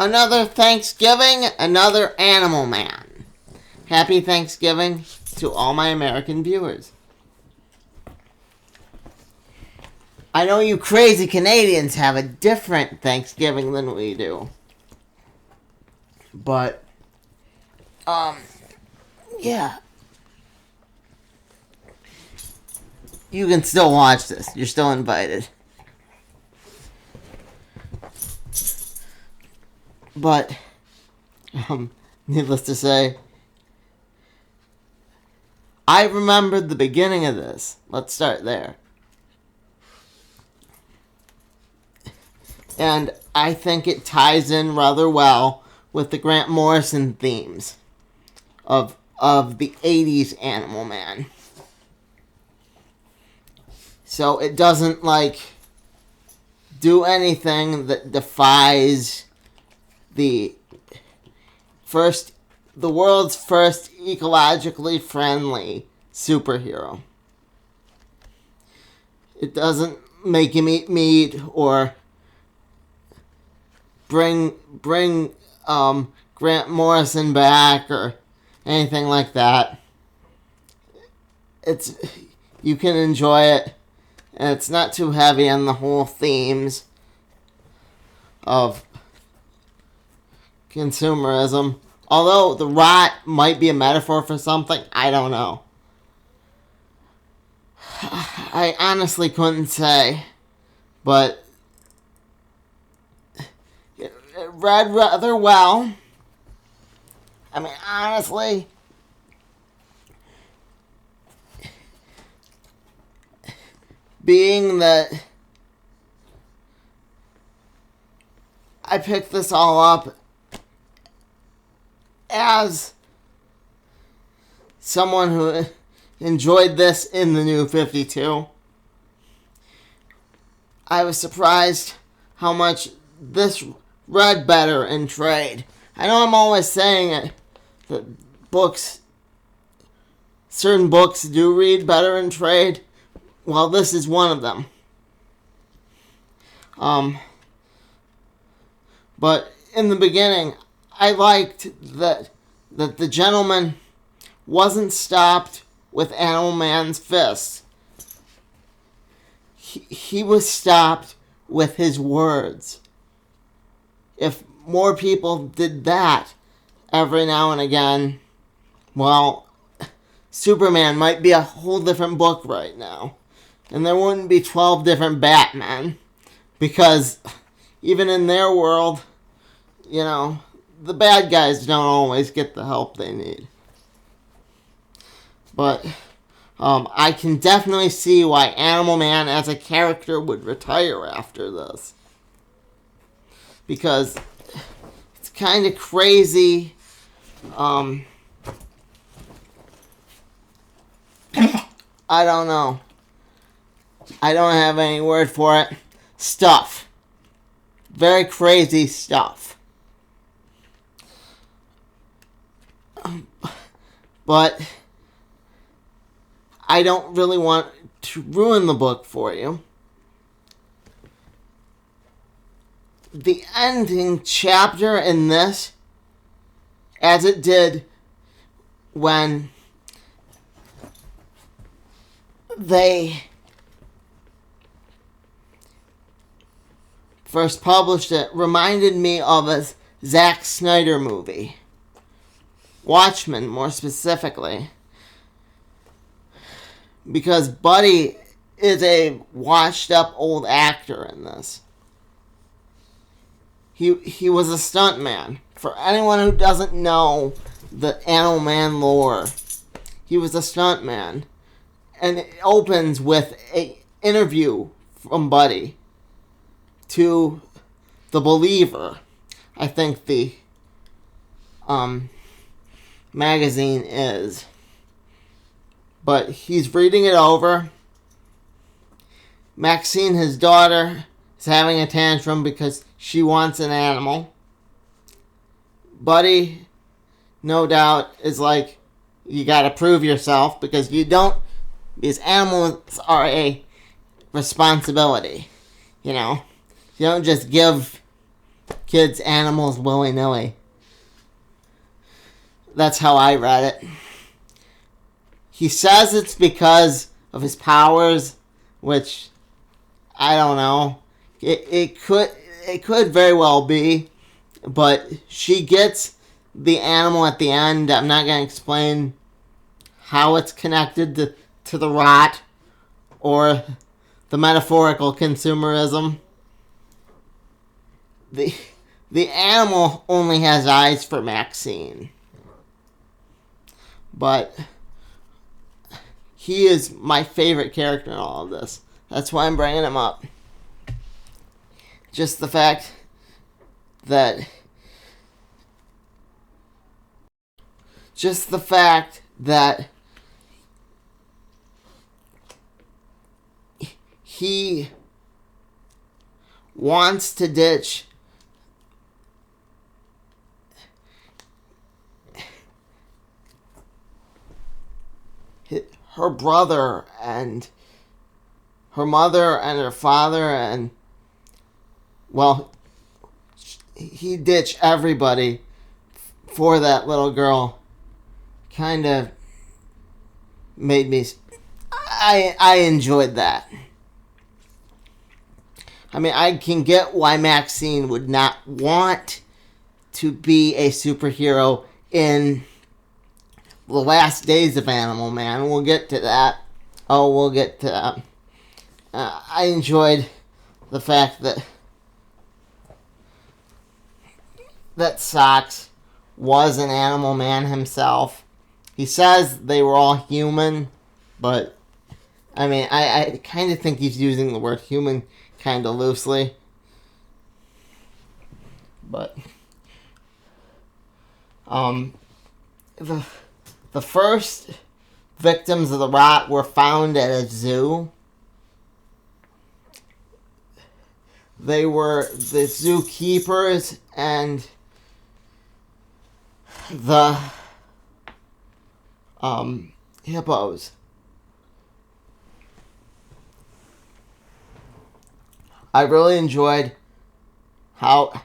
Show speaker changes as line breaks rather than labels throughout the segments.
Another Thanksgiving, another Animal Man. Happy Thanksgiving to all my American viewers. I know you crazy Canadians have a different Thanksgiving than we do. But, yeah. You can still watch this. You're still invited. But, needless to say, I remembered the beginning of this. Let's start there. And I think it ties in rather well with the Grant Morrison themes of the 80s Animal Man. So it doesn't, do anything that defies the world's first ecologically friendly superhero. It doesn't make him eat meat or bring Grant Morrison back or anything like that. You can enjoy it, and it's not too heavy on the whole themes of consumerism. Although the rot might be a metaphor for something, I don't know. I honestly couldn't say, but it read rather well. I mean, honestly, being that I picked this all up as someone who enjoyed this in the New 52, I was surprised how much this read better in trade. I know I'm always saying it, that certain books do read better in trade. Well, this is one of them. But in the beginning, I liked that the gentleman wasn't stopped with Animal Man's fists. He was stopped with his words. If more people did that every now and again, well, Superman might be a whole different book right now. And there wouldn't be 12 different Batmen. Because even in their world, the bad guys don't always get the help they need. But I can definitely see why Animal Man as a character would retire after this. Because it's kind of crazy. I don't know. I don't have any word for it. Stuff. Very crazy stuff. But I don't really want to ruin the book for you. The ending chapter in this, as it did when they first published it, reminded me of a Zack Snyder movie. Watchmen, more specifically. Because Buddy is a washed-up old actor in this. He was a stuntman. For anyone who doesn't know the Animal Man lore, he was a stuntman. And it opens with an interview from Buddy to The Believer. I think the magazine is. But he's reading it over. Maxine, his daughter, is having a tantrum because she wants an animal. Buddy, no doubt, is like, you gotta prove yourself because because animals are a responsibility. You don't just give kids animals willy-nilly. That's how I read it. He says it's because of his powers, which I don't know. It could very well be, but she gets the animal at the end. I'm not going to explain how it's connected to the rot or the metaphorical consumerism. The animal only has eyes for Maxine, but he is my favorite character in all of this. That's why I'm bringing him up. Just the fact that he wants to ditch her brother and her mother and her father, and well, he ditched everybody for that little girl. Kind of made me... I enjoyed that. I mean, I can get why Maxine would not want to be a superhero in the last days of Animal Man. We'll get to that. We'll get to that. I enjoyed the fact that Socks was an Animal Man himself. He says they were all human, but I mean, I kind of think he's using the word human kind of loosely. But the first victims of the rot were found at a zoo. They were the zookeepers and the hippos. I really enjoyed how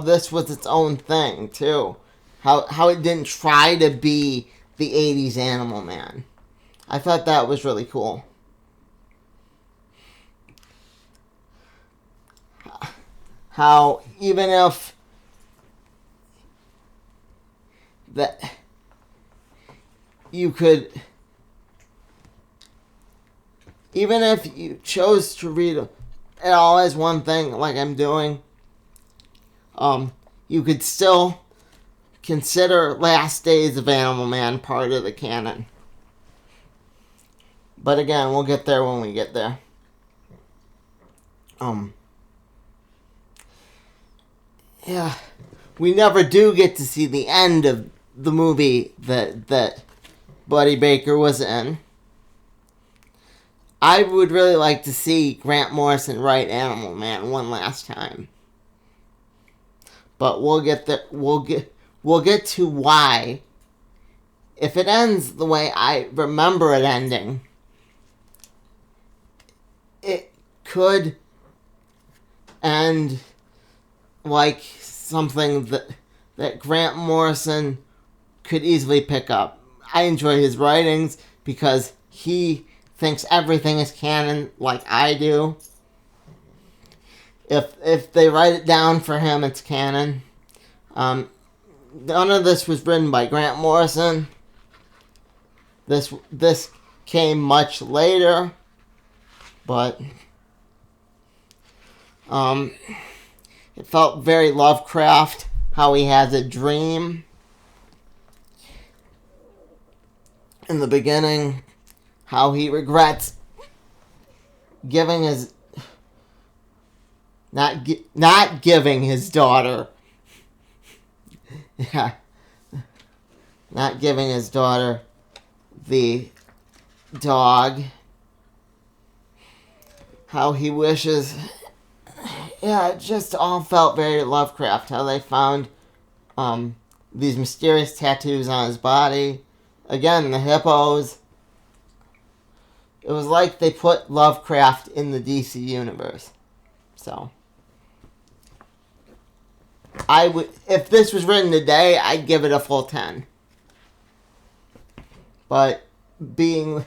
this was its own thing too. How it didn't try to be the 80s Animal Man. I thought that was really cool. How even if that you could, even if you chose to read it all as one thing like I'm doing, you could still consider Last Days of Animal Man part of the canon. But again, we'll get there when we get there. Yeah, we never do get to see the end of the movie that Buddy Baker was in. I would really like to see Grant Morrison write Animal Man one last time. But we'll get there. We'll get to why. If it ends the way I remember it ending, it could end like something that Grant Morrison could easily pick up. I enjoy his writings because he thinks everything is canon like I do. If they write it down for him, it's canon. None of this was written by Grant Morrison. This came much later, but it felt very Lovecraft, how he has a dream in the beginning, how he regrets giving his not giving his daughter not giving his daughter the dog, how he wishes. Yeah, it just all felt very Lovecraft. How they found these mysterious tattoos on his body. Again, the hippos. It was like they put Lovecraft in the DC universe. So, I would, if this was written today, I'd give it a full 10. But I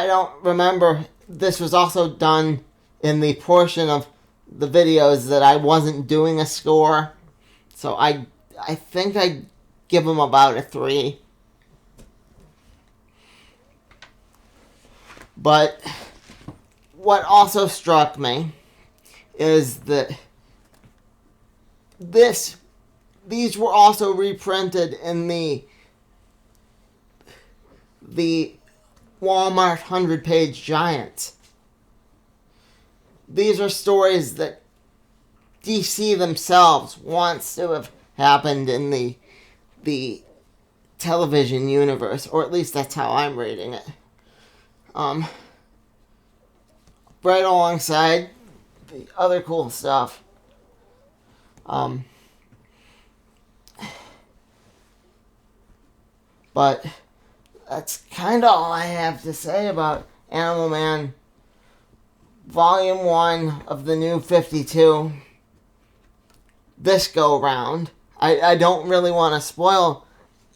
don't remember, this was also done in the portion of the videos that I wasn't doing a score. So I think I give them about a 3. But what also struck me is that these were also reprinted in the Walmart 100-page Giants. These are stories that DC themselves wants to have happened in the television universe, or at least that's how I'm reading it. Right alongside the other cool stuff. But that's kind of all I have to say about Animal Man Volume 1 of the New 52 this go round. I don't really want to spoil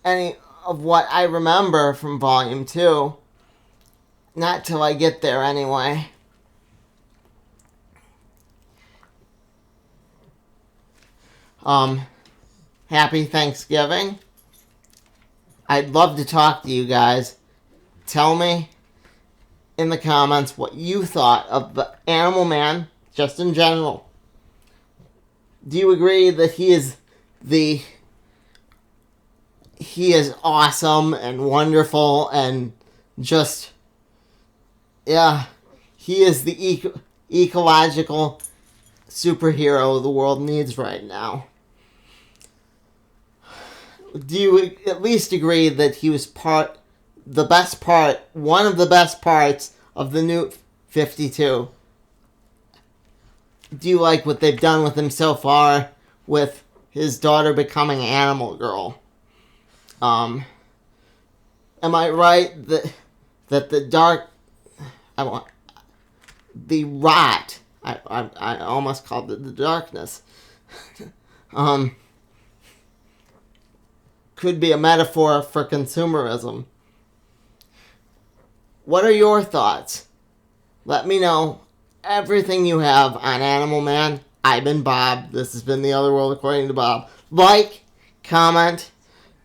any of what I remember from Volume 2. Not till I get there anyway. Happy Thanksgiving. I'd love to talk to you guys. Tell me in the comments what you thought of the Animal Man, just in general. Do you agree that he is awesome and wonderful and just, yeah, he is the ecological superhero the world needs right now? Do you at least agree that he was one of the best parts of the New 52? Do you like what they've done with him so far, with his daughter becoming Animal Girl? Am I right that the rot, I almost called it the darkness, could be a metaphor for consumerism? What are your thoughts? Let me know everything you have on Animal Man. I've been Bob. This has been The Other World According to Bob. Like, comment,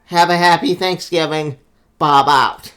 have a happy Thanksgiving. Bob out.